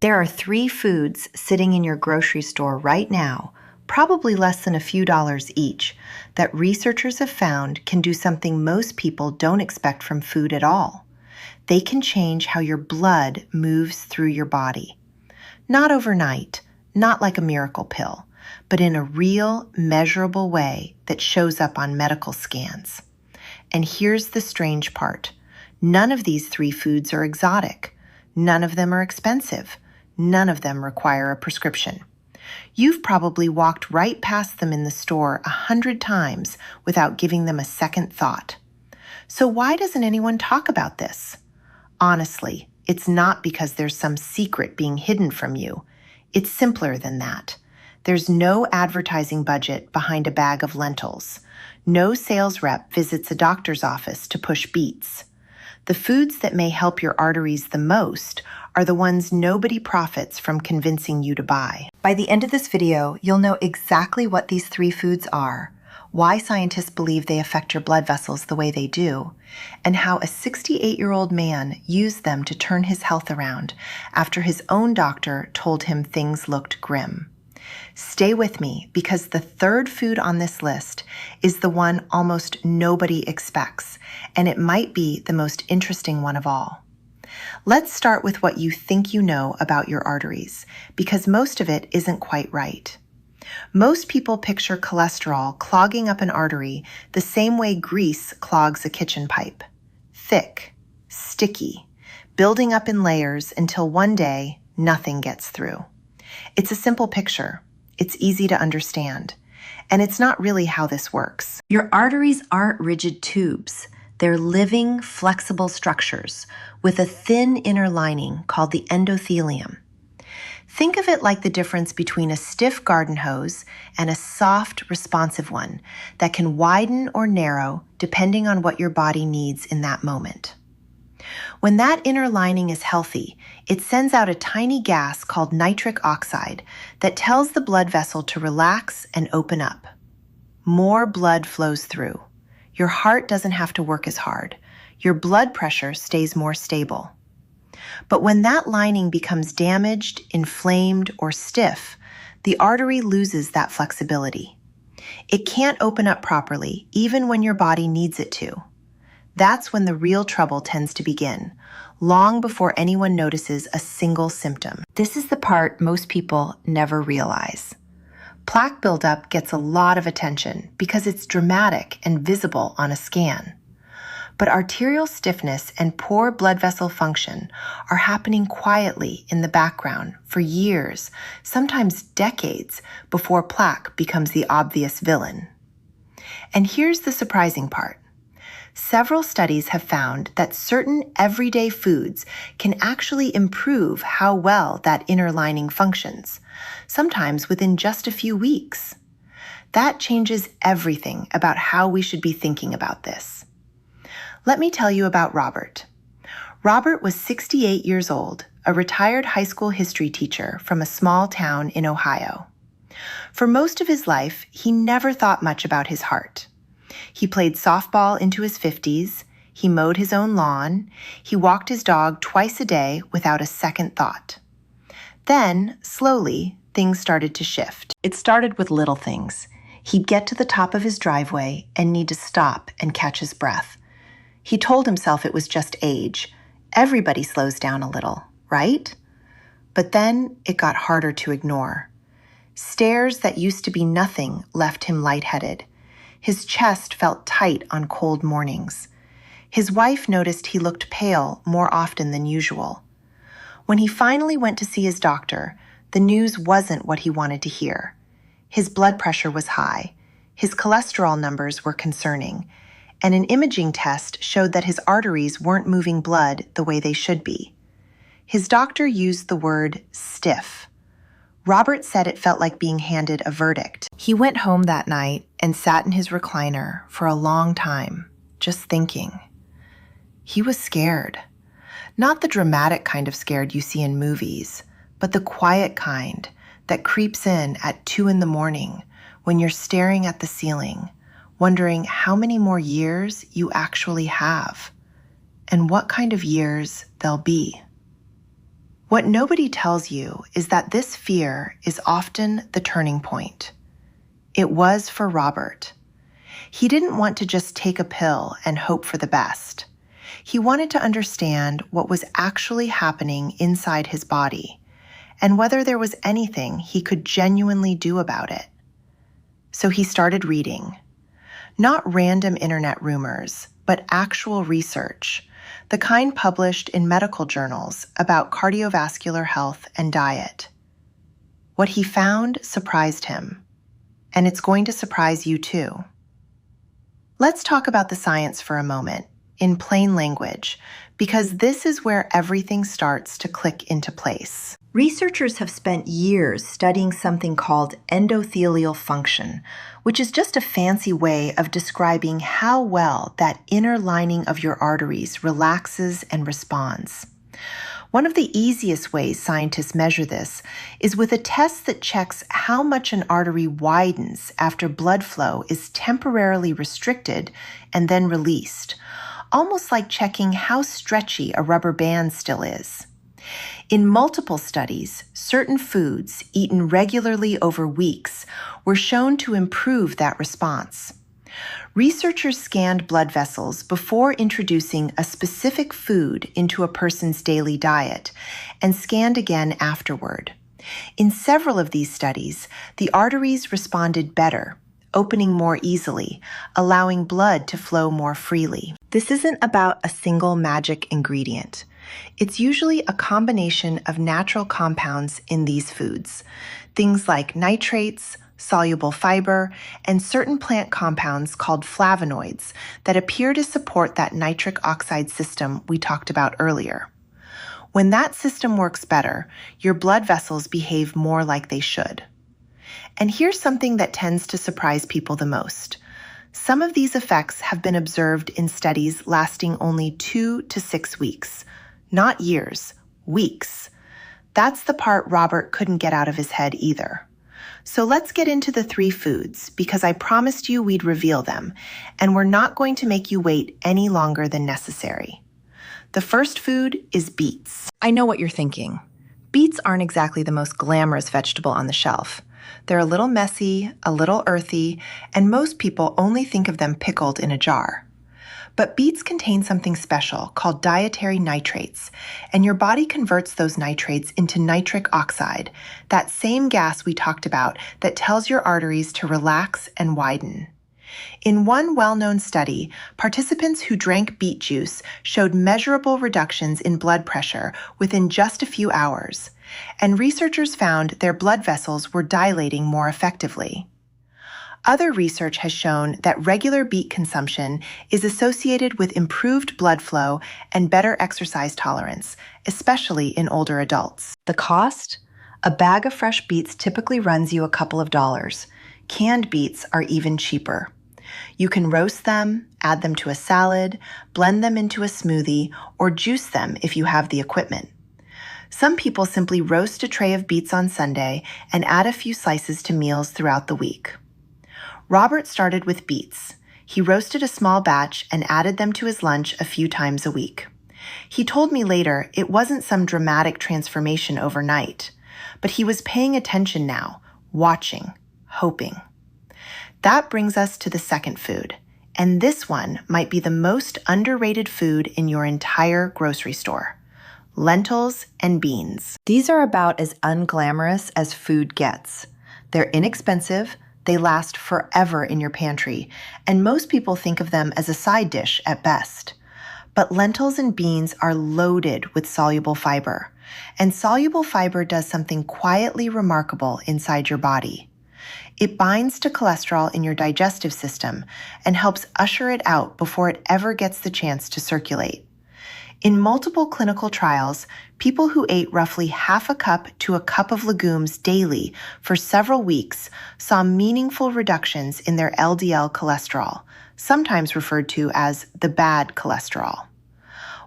There are 3 foods sitting in your grocery store right now, probably less than a few dollars each, that researchers have found can do something most people don't expect from food at all. They can change how your blood moves through your body. Not overnight, not like a miracle pill, but in a real, measurable way that shows up on medical scans. And here's the strange part. None of these 3 foods are exotic. None of them are expensive. None of them require a prescription. You've probably walked right past them in the store 100 times without giving them a second thought. So why doesn't anyone talk about this? Honestly, it's not because there's some secret being hidden from you. It's simpler than that. There's no advertising budget behind a bag of lentils. No sales rep visits a doctor's office to push beets. The foods that may help your arteries the most are the ones nobody profits from convincing you to buy. By the end of this video, you'll know exactly what these 3 foods are, why scientists believe they affect your blood vessels the way they do, and how a 68-year-old man used them to turn his health around after his own doctor told him things looked grim. Stay with me because the 3rd food on this list is the one almost nobody expects, and it might be the most interesting one of all. Let's start with what you think you know about your arteries, because most of it isn't quite right. Most people picture cholesterol clogging up an artery the same way grease clogs a kitchen pipe. Thick, sticky, building up in layers until one day nothing gets through. It's a simple picture. It's easy to understand. And it's not really how this works. Your arteries aren't rigid tubes. They're living, flexible structures with a thin inner lining called the endothelium. Think of it like the difference between a stiff garden hose and a soft, responsive one that can widen or narrow depending on what your body needs in that moment. When that inner lining is healthy, it sends out a tiny gas called nitric oxide that tells the blood vessel to relax and open up. More blood flows through. Your heart doesn't have to work as hard. Your blood pressure stays more stable. But when that lining becomes damaged, inflamed, or stiff, the artery loses that flexibility. It can't open up properly, even when your body needs it to. That's when the real trouble tends to begin, long before anyone notices a single symptom. This is the part most people never realize. Plaque buildup gets a lot of attention because it's dramatic and visible on a scan. But arterial stiffness and poor blood vessel function are happening quietly in the background for years, sometimes decades, before plaque becomes the obvious villain. And here's the surprising part. Several studies have found that certain everyday foods can actually improve how well that inner lining functions, sometimes within just a few weeks. That changes everything about how we should be thinking about this. Let me tell you about Robert. Robert was 68 years old, a retired high school history teacher from a small town in Ohio. For most of his life, he never thought much about his heart. He played softball into his 50s, he mowed his own lawn, he walked his dog twice a day without a second thought. Then, slowly, things started to shift. It started with little things. He'd get to the top of his driveway and need to stop and catch his breath. He told himself it was just age. Everybody slows down a little, right? But then it got harder to ignore. Stairs that used to be nothing left him lightheaded. His chest felt tight on cold mornings. His wife noticed he looked pale more often than usual. When he finally went to see his doctor, the news wasn't what he wanted to hear. His blood pressure was high. His cholesterol numbers were concerning. And an imaging test showed that his arteries weren't moving blood the way they should be. His doctor used the word stiff. Robert said it felt like being handed a verdict. He went home that night and sat in his recliner for a long time, just thinking. He was scared. Not the dramatic kind of scared you see in movies, but the quiet kind that creeps in at 2 a.m. when you're staring at the ceiling, wondering how many more years you actually have, and what kind of years they'll be. What nobody tells you is that this fear is often the turning point. It was for Robert. He didn't want to just take a pill and hope for the best. He wanted to understand what was actually happening inside his body and whether there was anything he could genuinely do about it. So he started reading. Not random internet rumors, but actual research, the kind published in medical journals about cardiovascular health and diet. What he found surprised him, and it's going to surprise you too. Let's talk about the science for a moment, in plain language, because this is where everything starts to click into place. Researchers have spent years studying something called endothelial function, which is just a fancy way of describing how well that inner lining of your arteries relaxes and responds. One of the easiest ways scientists measure this is with a test that checks how much an artery widens after blood flow is temporarily restricted and then released, almost like checking how stretchy a rubber band still is. In multiple studies, certain foods eaten regularly over weeks were shown to improve that response. Researchers scanned blood vessels before introducing a specific food into a person's daily diet and scanned again afterward. In several of these studies, the arteries responded better, opening more easily, allowing blood to flow more freely. This isn't about a single magic ingredient. It's usually a combination of natural compounds in these foods, things like nitrates, soluble fiber, and certain plant compounds called flavonoids that appear to support that nitric oxide system we talked about earlier. When that system works better, your blood vessels behave more like they should. And here's something that tends to surprise people the most. Some of these effects have been observed in studies lasting only 2 to 6 weeks. Not years, weeks. That's the part Robert couldn't get out of his head either. So let's get into the 3 foods, because I promised you we'd reveal them, and we're not going to make you wait any longer than necessary. The first food is beets. I know what you're thinking. Beets aren't exactly the most glamorous vegetable on the shelf. They're a little messy, a little earthy, and most people only think of them pickled in a jar. But beets contain something special called dietary nitrates, and your body converts those nitrates into nitric oxide, that same gas we talked about that tells your arteries to relax and widen. In one well-known study, participants who drank beet juice showed measurable reductions in blood pressure within just a few hours, and researchers found their blood vessels were dilating more effectively. Other research has shown that regular beet consumption is associated with improved blood flow and better exercise tolerance, especially in older adults. The cost? A bag of fresh beets typically runs you a couple of dollars. Canned beets are even cheaper. You can roast them, add them to a salad, blend them into a smoothie, or juice them if you have the equipment. Some people simply roast a tray of beets on Sunday and add a few slices to meals throughout the week. Robert started with beets. He roasted a small batch and added them to his lunch a few times a week. He told me later it wasn't some dramatic transformation overnight, but he was paying attention now, watching, hoping. That brings us to the second food, and this one might be the most underrated food in your entire grocery store: lentils and beans. These are about as unglamorous as food gets. They're inexpensive, they last forever in your pantry, and most people think of them as a side dish at best. But lentils and beans are loaded with soluble fiber, and soluble fiber does something quietly remarkable inside your body. It binds to cholesterol in your digestive system and helps usher it out before it ever gets the chance to circulate. In multiple clinical trials, people who ate roughly half a cup to a cup of legumes daily for several weeks saw meaningful reductions in their LDL cholesterol, sometimes referred to as the bad cholesterol.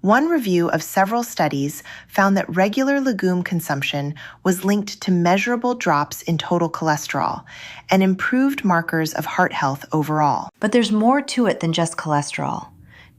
One review of several studies found that regular legume consumption was linked to measurable drops in total cholesterol and improved markers of heart health overall. But there's more to it than just cholesterol.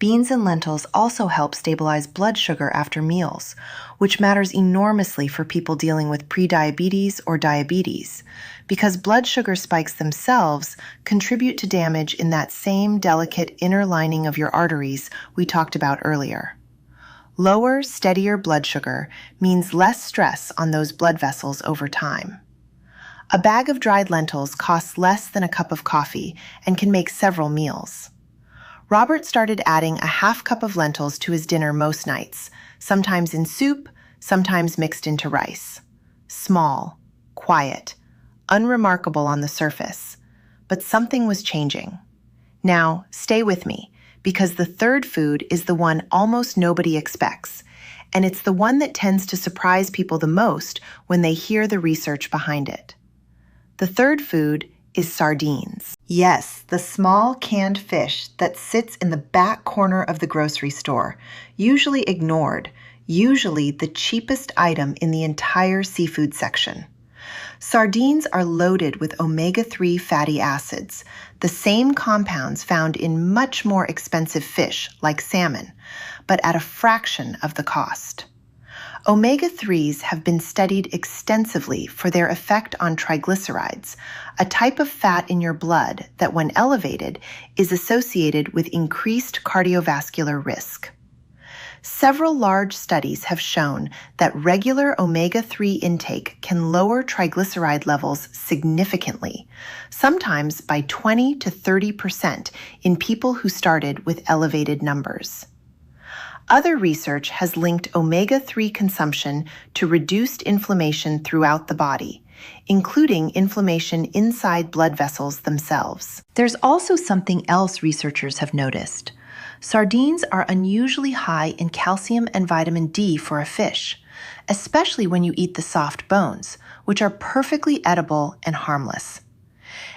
Beans and lentils also help stabilize blood sugar after meals, which matters enormously for people dealing with prediabetes or diabetes, because blood sugar spikes themselves contribute to damage in that same delicate inner lining of your arteries we talked about earlier. Lower, steadier blood sugar means less stress on those blood vessels over time. A bag of dried lentils costs less than a cup of coffee and can make several meals. Robert started adding a half cup of lentils to his dinner most nights, sometimes in soup, sometimes mixed into rice. Small, quiet, unremarkable on the surface, but something was changing. Now, stay with me, because the third food is the one almost nobody expects, and it's the one that tends to surprise people the most when they hear the research behind it. The third food is sardines. Yes, the small canned fish that sits in the back corner of the grocery store, usually ignored, usually the cheapest item in the entire seafood section. Sardines are loaded with omega-3 fatty acids, the same compounds found in much more expensive fish like salmon, but at a fraction of the cost. Omega-3s have been studied extensively for their effect on triglycerides, a type of fat in your blood that, when elevated, is associated with increased cardiovascular risk. Several large studies have shown that regular omega-3 intake can lower triglyceride levels significantly, sometimes by 20 to 30% in people who started with elevated numbers. Other research has linked omega-3 consumption to reduced inflammation throughout the body, including inflammation inside blood vessels themselves. There's also something else researchers have noticed. Sardines are unusually high in calcium and vitamin D for a fish, especially when you eat the soft bones, which are perfectly edible and harmless.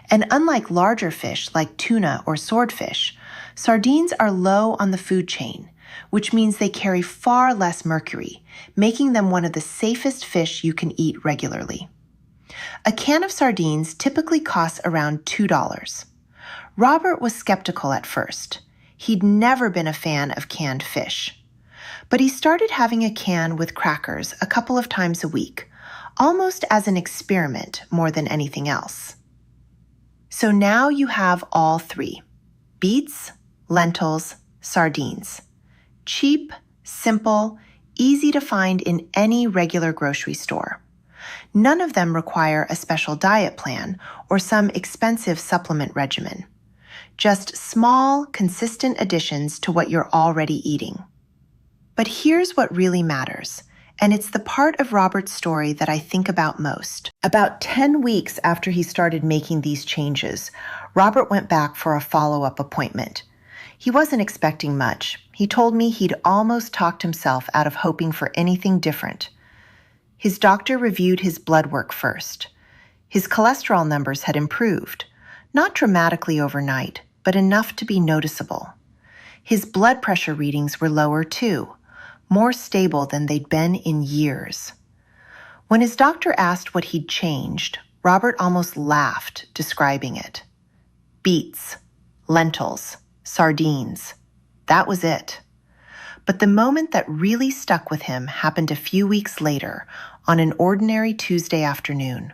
And unlike larger fish like tuna or swordfish, sardines are low on the food chain, which means they carry far less mercury, making them one of the safest fish you can eat regularly. A can of sardines typically costs around $2. Robert was skeptical at first. He'd never been a fan of canned fish. But he started having a can with crackers a couple of times a week, almost as an experiment more than anything else. So now you have all three: beets, lentils, sardines. Cheap, simple, easy to find in any regular grocery store. None of them require a special diet plan or some expensive supplement regimen. Just small, consistent additions to what you're already eating. But here's what really matters, and it's the part of Robert's story that I think about most. About 10 weeks after he started making these changes, Robert went back for a follow-up appointment. He wasn't expecting much. He told me he'd almost talked himself out of hoping for anything different. His doctor reviewed his blood work first. His cholesterol numbers had improved, not dramatically overnight, but enough to be noticeable. His blood pressure readings were lower too, more stable than they'd been in years. When his doctor asked what he'd changed, Robert almost laughed, describing it. Beets, lentils, sardines. That was it. But the moment that really stuck with him happened a few weeks later, on an ordinary Tuesday afternoon.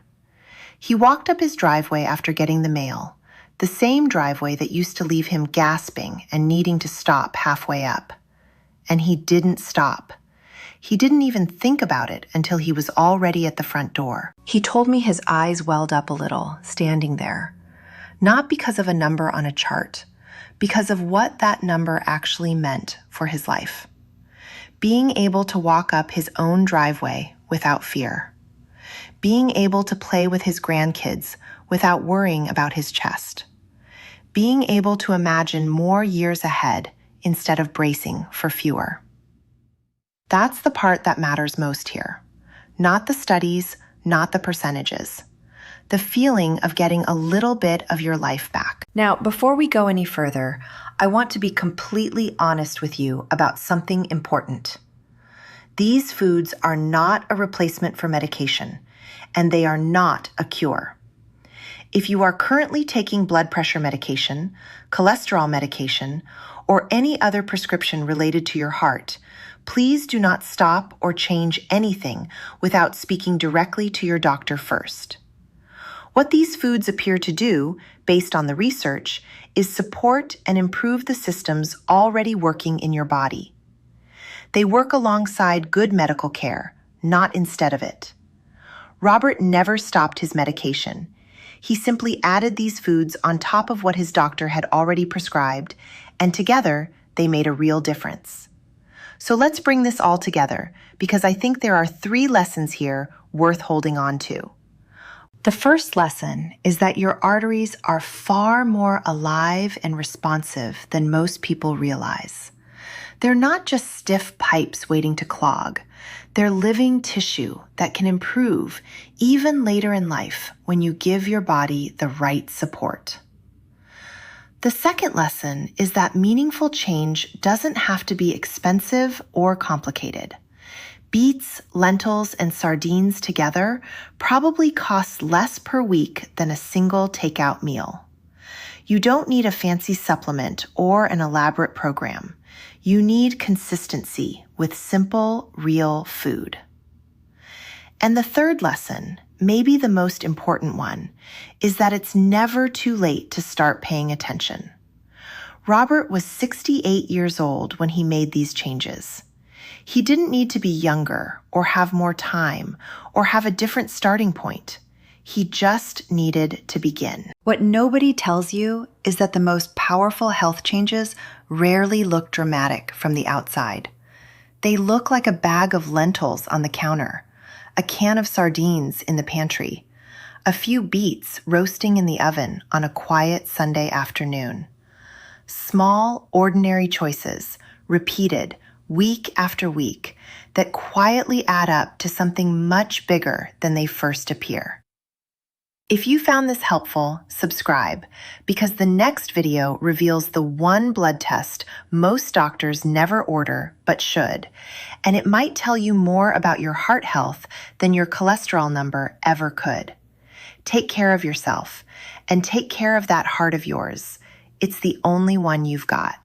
He walked up his driveway after getting the mail, the same driveway that used to leave him gasping and needing to stop halfway up. And he didn't stop. He didn't even think about it until he was already at the front door. He told me his eyes welled up a little, standing there. Not because of a number on a chart, because of what that number actually meant for his life. Being able to walk up his own driveway without fear. Being able to play with his grandkids without worrying about his chest. Being able to imagine more years ahead instead of bracing for fewer. That's the part that matters most here. Not the studies, not the percentages. The feeling of getting a little bit of your life back. Now, before we go any further, I want to be completely honest with you about something important. These foods are not a replacement for medication, and they are not a cure. If you are currently taking blood pressure medication, cholesterol medication, or any other prescription related to your heart, please do not stop or change anything without speaking directly to your doctor first. What these foods appear to do, based on the research, is support and improve the systems already working in your body. They work alongside good medical care, not instead of it. Robert never stopped his medication. He simply added these foods on top of what his doctor had already prescribed, and together they made a real difference. So let's bring this all together, because I think there are 3 lessons here worth holding on to. The first lesson is that your arteries are far more alive and responsive than most people realize. They're not just stiff pipes waiting to clog. They're living tissue that can improve even later in life when you give your body the right support. The second lesson is that meaningful change doesn't have to be expensive or complicated. Beets, lentils, and sardines together probably cost less per week than a single takeout meal. You don't need a fancy supplement or an elaborate program. You need consistency with simple, real food. And the third lesson, maybe the most important one, is that it's never too late to start paying attention. Robert was 68 years old when he made these changes. He didn't need to be younger or have more time or have a different starting point. He just needed to begin. What nobody tells you is that the most powerful health changes rarely look dramatic from the outside. They look like a bag of lentils on the counter, a can of sardines in the pantry, a few beets roasting in the oven on a quiet Sunday afternoon. Small, ordinary choices, repeated week after week, that quietly add up to something much bigger than they first appear. If you found this helpful, subscribe, because the next video reveals the one blood test most doctors never order but should, and it might tell you more about your heart health than your cholesterol number ever could. Take care of yourself, and take care of that heart of yours. It's the only one you've got.